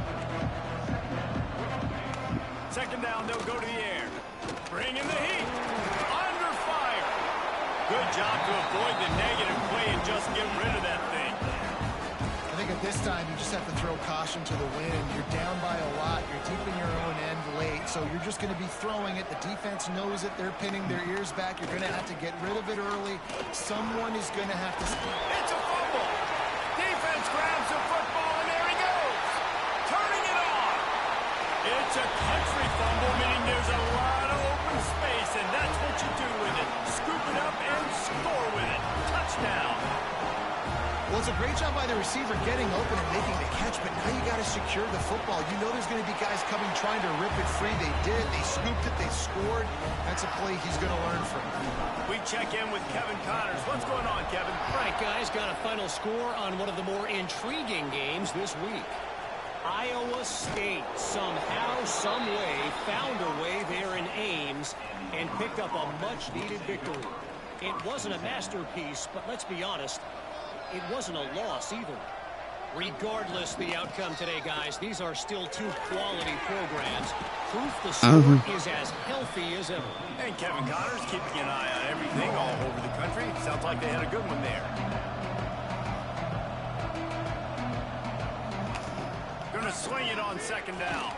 Second down, they'll go to the air. Bring in the heat. Under fire. Good job to avoid the negative play and just get rid of that thing. I think at this time, you just have to throw caution to the wind. You're down by a lot. You're deep in your own end late, so you're just going to be throwing it. The defense knows it. They're pinning their ears back. You're going to have to get rid of it early. Someone is going to have to... It's a fumble. Defense grabs the football, and there he goes. Turning it on. It's a country fumble, meaning there's a lot of open space, and that's what you do with it. Scoop it up and score with it. Touchdown. Well, it's a great job by the receiver getting open and making the catch, but now you got to secure the football. You know there's going to be guys coming trying to rip it free. They did. They scooped it. They scored. That's a play he's going to learn from. We check in with Kevin Connors. What's going on, Kevin? All right, guys, got a final score on one of the more intriguing games this week. Iowa State somehow, some way, found a way there in Ames and picked up a much-needed victory. It wasn't a masterpiece, but let's be honest, it wasn't a loss either. Regardless the outcome today, guys, these are still two quality programs. Proof the sport is as healthy as ever. And Kevin Connors keeping an eye on everything all over the country. Sounds like they had a good one there. Gonna swing it on second down.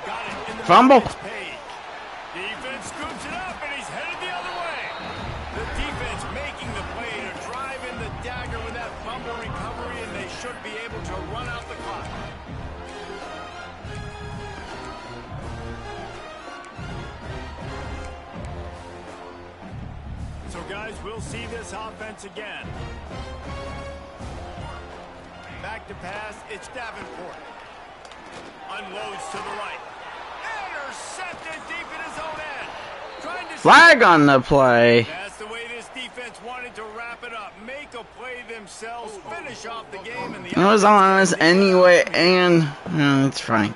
Got it in the fumble. Page. Defense scoops it up and he's headed the other way. The defense making the play to drive in the dagger with that fumble recovery, and they should be able to run out the clock. So guys, we'll see this offense again. Back to pass, it's Davenport. Unloads to the right. Intercepted deep in his own end. Trying to Flag on the play. That's the way this defense wanted to wrap it up. Make a play themselves, finish off the game. And the It was on us anyway, and it's fine.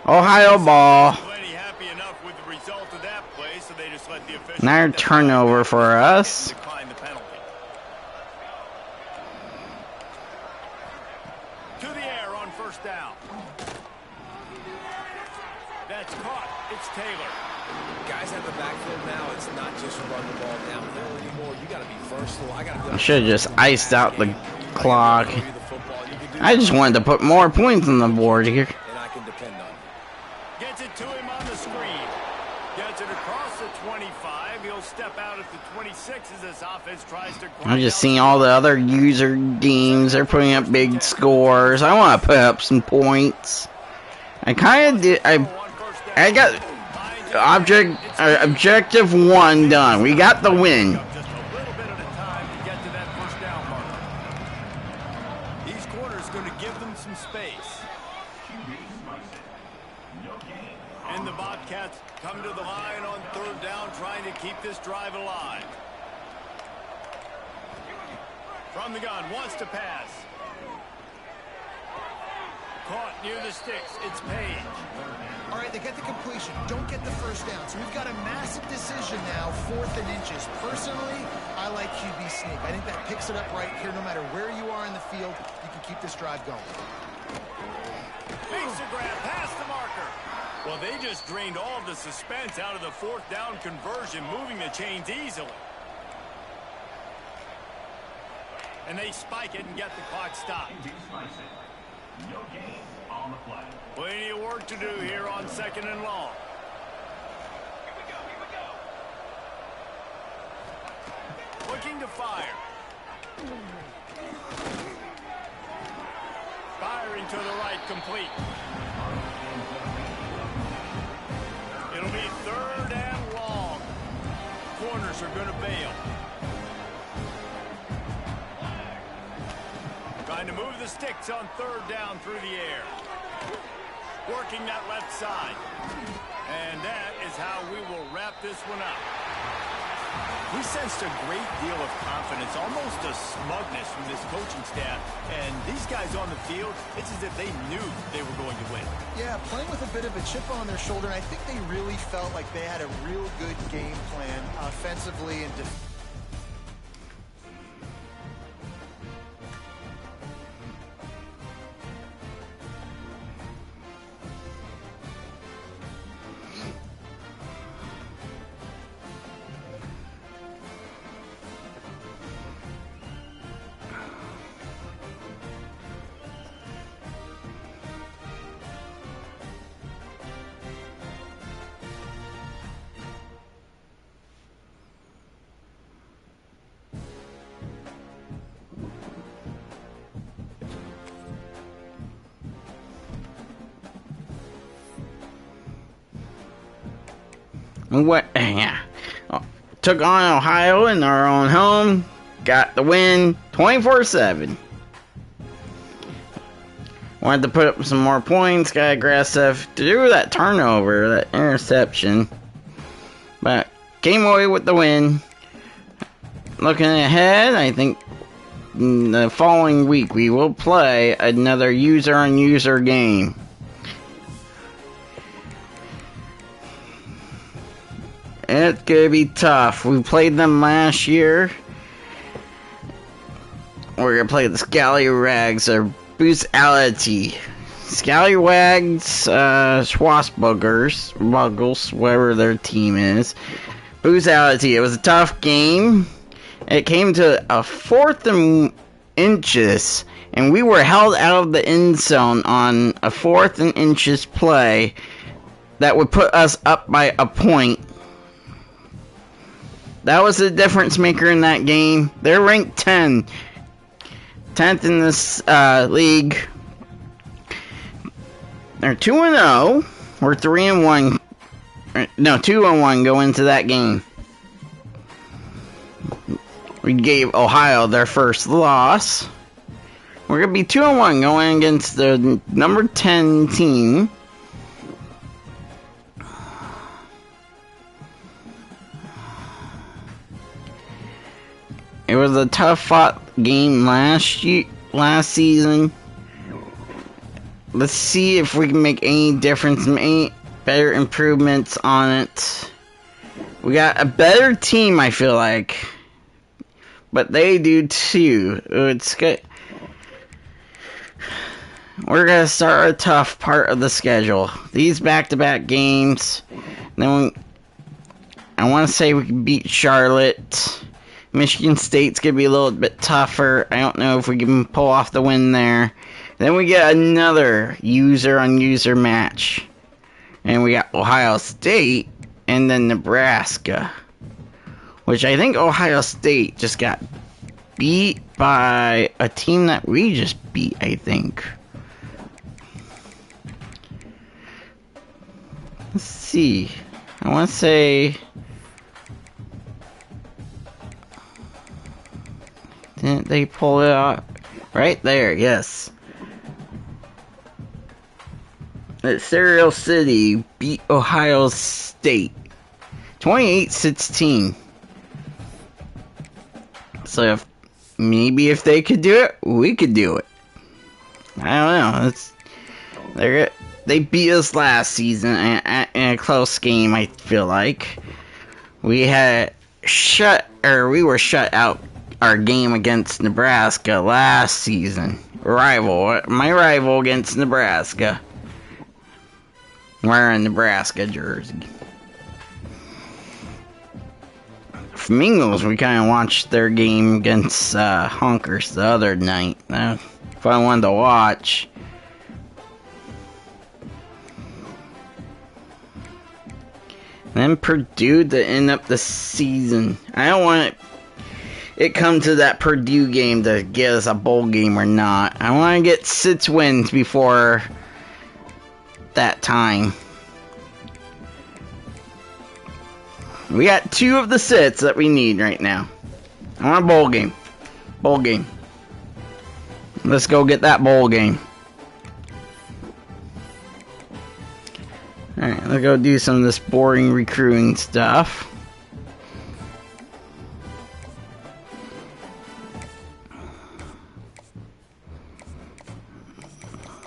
Ohio ball. Plenty happy enough with the result of that play, so they just let the officials Another turnover for us. decline the penalty. To the air on first down. That's caught. It's Taylor. Guys have the backfield now. It's not just run the ball downhill anymore. You got to be versatile. I should have just iced out the clock. I just wanted to put more points on the board here. And I can depend on it. Gets it to him on the screen. Gets it across the 25. He'll step out at the 26 as this offense tries to... I'm just seeing all the other user games. They're putting up big scores. I want to put up some points. I kind of did. I got objective 1 done. We got the win. Just a little bit at a time to get to that first down marker. These corners going to give trying to keep this drive alive. From the gun, wants to pass. Caught near the sticks. It's Page. All right, they get the completion. Don't get the first down. So we've got a massive decision now, 4th and inches. Personally, I like QB sneak. I think that picks it up right here. No matter where you are in the field, you can keep this drive going. Makes a grab past the marker. Well, they just drained all of the suspense out of the 4th down conversion, moving the chains easily. And they spike it and get the clock stopped. No gain on the play. Plenty of work to do here on 2nd and long. Here we go. Looking to fire. Firing to the right, complete. It'll be 3rd and long. Corners are going to bail. Trying to move the sticks on 3rd down through the air. Working that left side. And that is how we will wrap this one up. We sensed a great deal of confidence, almost a smugness from this coaching staff. And these guys on the field, it's as if they knew they were going to win. Yeah, playing with a bit of a chip on their shoulder. And I think they really felt like they had a real good game plan offensively and defensively. Took on Ohio in our own home. Got the win 24-7. Wanted to put up some more points. Got aggressive to do that turnover, that interception. But came away with the win. Looking ahead, I think the following week we will play another user-on-user game. It's gonna be tough. We played them last year. We're gonna play the Scallywags or Boozality. Scallywags, Swashbuckers, Muggles, whatever their team is. Boozality. It was a tough game. It came to a 4th and inches, and we were held out of the end zone on a 4th and inches play that would put us up by a point. That was the difference maker in that game. They're ranked 10th in this league. They're 2-0. We're 3-1. No, 2-1 go into that game. We gave Ohio their first loss. We're gonna be 2-1 going against the number 10 team. It was a tough-fought game last season. Let's see if we can make any difference, any better improvements on it. We got a better team, I feel like, but they do too. It's good. We're gonna start a tough part of the schedule. These back-to-back games. Then I want to say we can beat Charlotte. Michigan State's going to be a little bit tougher. I don't know if we can pull off the win there. Then we get another user-on-user match. And we got Ohio State and then Nebraska. Which I think Ohio State just got beat by a team that we just beat, I think. Let's see. I want to say... Didn't they pull it out? Right there, yes. That Cereal City beat Ohio State 28-16. So maybe if they could do it, we could do it. I don't know. They beat us last season in a close game. I feel like we were shut out our game against Nebraska last season. My rival against Nebraska. Wearing a Nebraska jersey. Flamingos, we kind of watched their game against Honkers the other night. If I wanted to watch. Then Purdue to end up the season. I don't want it come to that Purdue game to get us a bowl game or not. I want to get 6 wins before that time. We got 2 of the 6 that we need right now. I want a bowl game. Bowl game. Let's go get that bowl game. Alright, let's go do some of this boring recruiting stuff.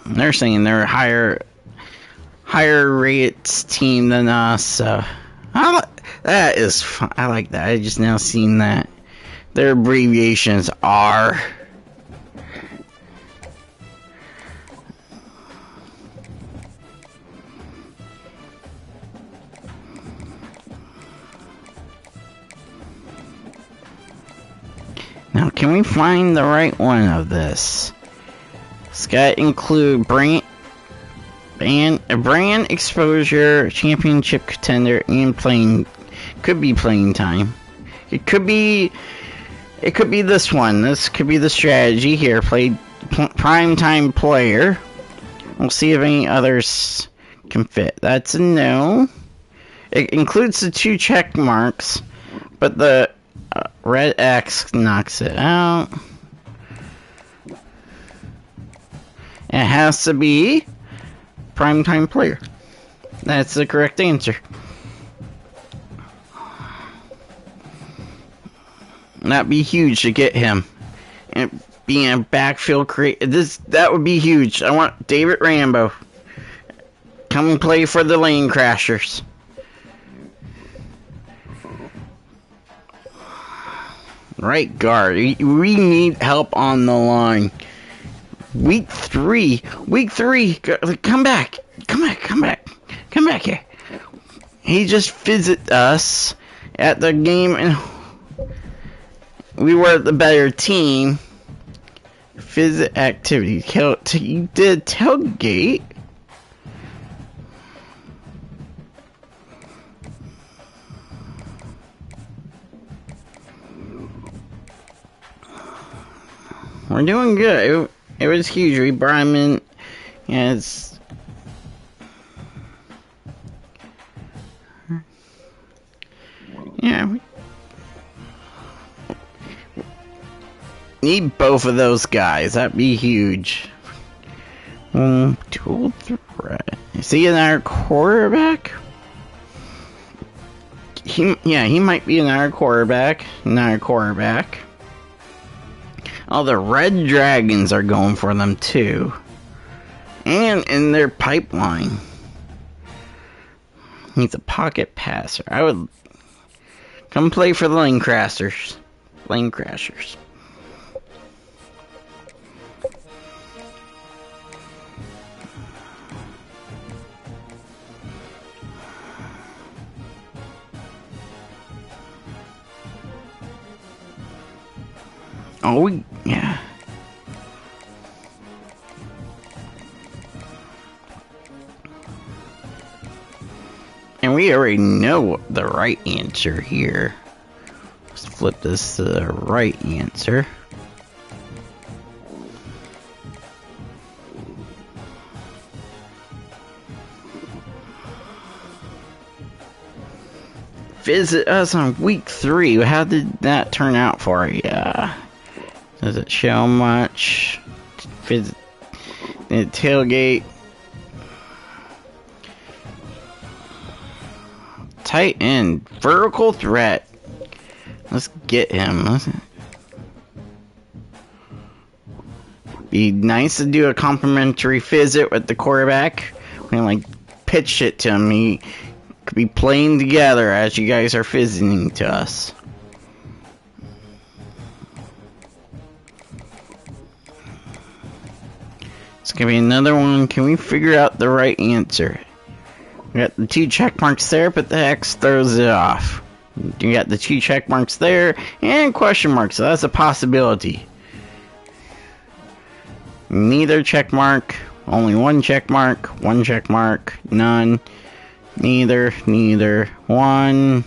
They're saying they're a higher rates team than us, so that is fun. I like that. I just now seen that. Their abbreviations are. Now, can we find the right one of this? It's got to include brand exposure, championship contender, and could be playing time. It could be this one. This could be the strategy here. Play prime time player. We'll see if any others can fit. That's a no. It includes the 2 check marks, but the red X knocks it out. It has to be primetime player. That's the correct answer. That'd be huge to get him. And being a backfield that would be huge. I want David Rambo. Come and play for the Lane Crashers. Right guard. We need help on the line. Week 3. Come back here. He just visited us at the game and we were the better team. Visit activity. You did tailgate. We're doing good. It was huge. We brought him in. We need both of those guys. That'd be huge. Dual threat. Is he another quarterback? He might be another quarterback. Oh, the Red Dragons are going for them too. And in their pipeline. He's a pocket passer. I would come play for the Lane Crashers. Oh, yeah. And we already know the right answer here. Let's flip this to the right answer. Visit us on week 3. How did that turn out for you? Does it show much? Visit the tailgate. Tight end. Vertical threat. Let's get him. Be nice to do a complimentary visit with the quarterback. We can, like, pitch it to him. He could be playing together as you guys are visiting to us. It's gonna be another one. Can we figure out the right answer? We got the 2 check marks there, but the X throws it off. You got the 2 check marks there and question marks, so that's a possibility. Neither check mark, only 1 check mark, 1 check mark, none, neither, 1,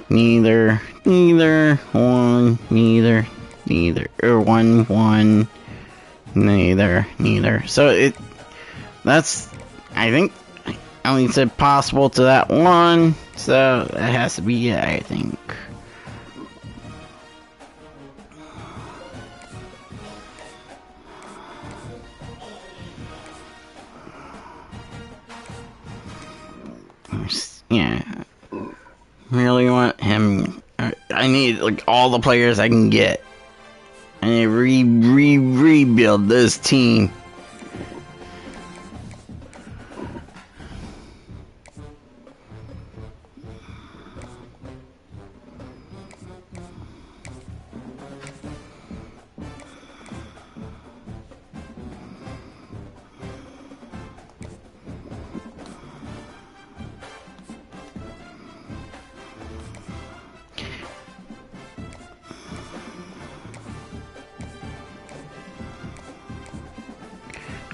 neither, 1, neither, or 1, neither. So that's, I think, I only said possible to that one, so that has to be it, I think. Yeah, really want him. I need like all the players I can get. I need to rebuild this team.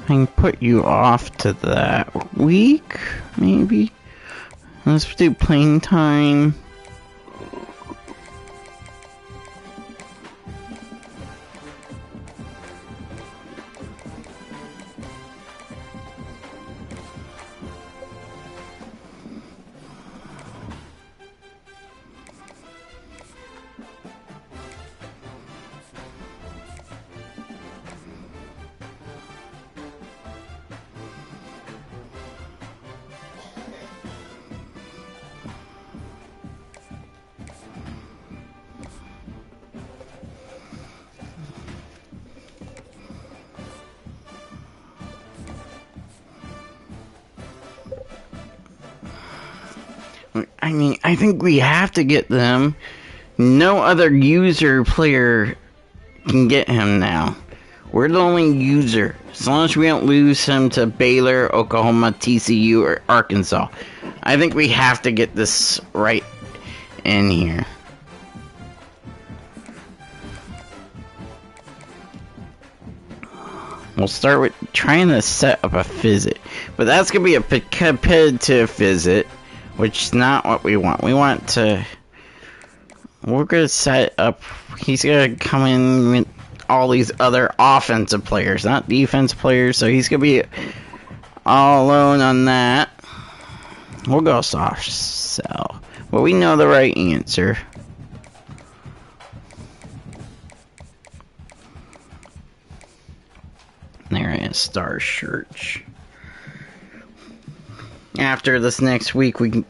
I can put you off to that week, maybe. Let's do playing time. I mean, I think we have to get them. No other user player can get him now. We're the only user. As long as we don't lose him to Baylor, Oklahoma, TCU, or Arkansas. I think we have to get this right in here. We'll start with trying to set up a visit. But that's going to be a competitive visit, which is not what we want. We want to... We're going to set up... He's going to come in with all these other offensive players, not defensive players. So he's going to be all alone on that. We'll go soft sell. But we know the right answer. There is Star Church. After this next week, we can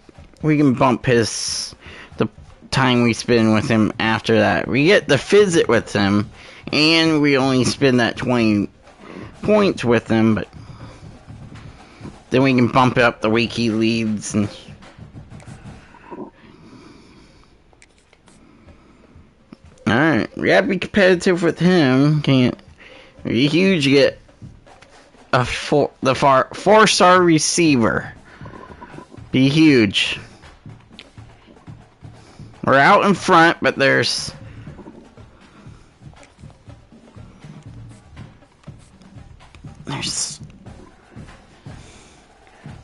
bump the time we spend with him after that. We get the visit with him, and we only spend that 20 points with him, but then we can bump up the week he leaves. And alright, we gotta be competitive with him. Can't be huge. Get a 4-star receiver. Be huge. We're out in front, but there's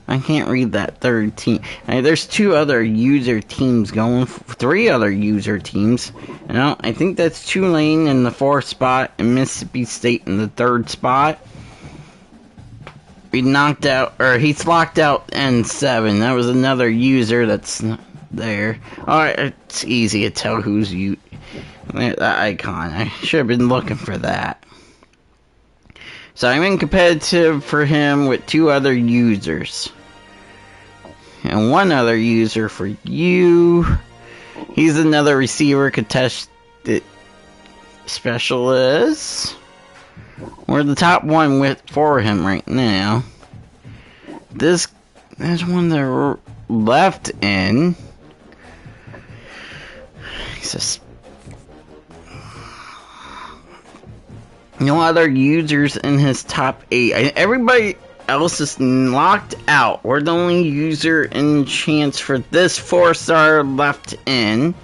I can't read that third team. There's 2 other user teams going, 3 other user teams. I think that's Tulane in the 4th spot and Mississippi State in the 3rd spot. We knocked out, or he's locked out N7. That was another user that's not there. Alright, it's easy to tell who's the icon. I should have been looking for that. So I'm in competitive for him with 2 other users. And one other user for you. He's another receiver contested specialist. We're the top one for him right now. There's one that left in. He's just no other users in his top 8. Everybody else is locked out. We're the only user in chance for this 4-star left in.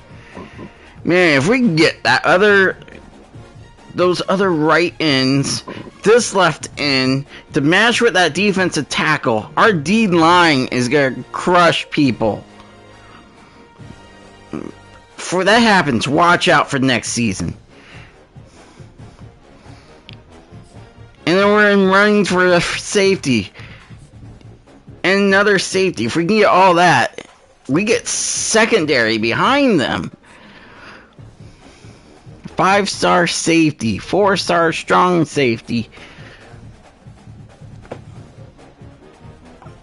Man, if we can get those other right ends, this left end, to match with that defensive tackle, our D line is gonna crush people. Before that happens, watch out for next season. And then we're in running for the safety. And another safety. If we can get all that, we get secondary behind them. 5-star safety. 4-star strong safety.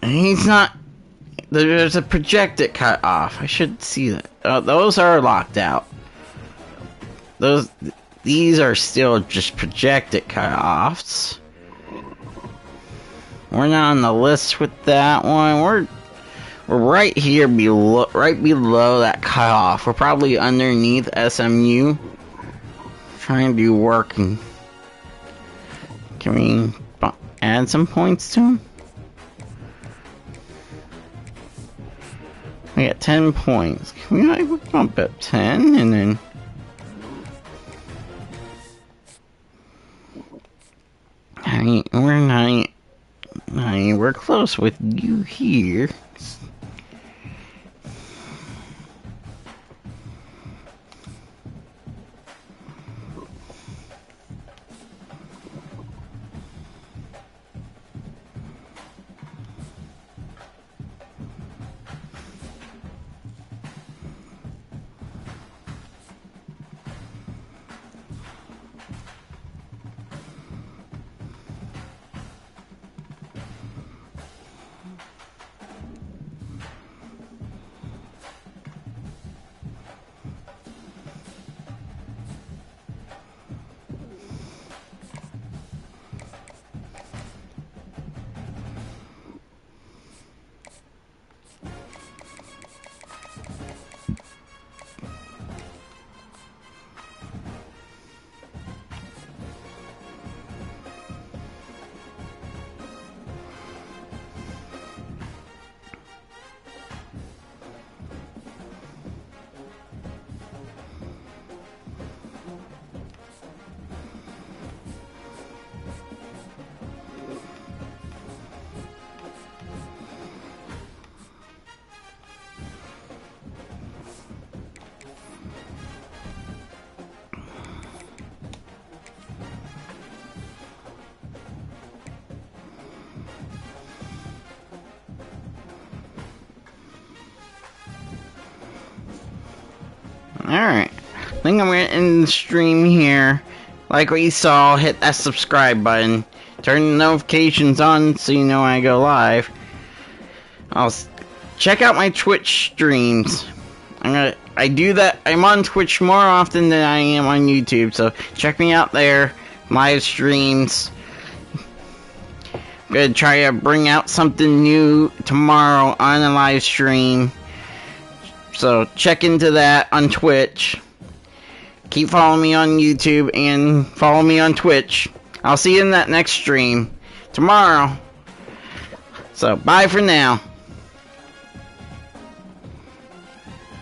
And he's not... There's a projected cut off. I should see that. Those are locked out. These are still just projected cutoffs. We're not on the list with that one. We're right here below, right below that cutoff. We're probably underneath SMU. Trying to work. Can we add some points to them? We got 10 points. Can we like bump up 10 and then? We're close with you here. Alright, I think I'm going to end the stream here. Like what you saw, hit that subscribe button. Turn the notifications on so you know when I go live. Check out my Twitch streams. I do that. I'm on Twitch more often than I am on YouTube, so check me out there. Live streams. I'm gonna try to bring out something new tomorrow on a live stream. So check into that on Twitch. Keep following me on YouTube and follow me on Twitch. I'll see you in that next stream tomorrow. So bye for now.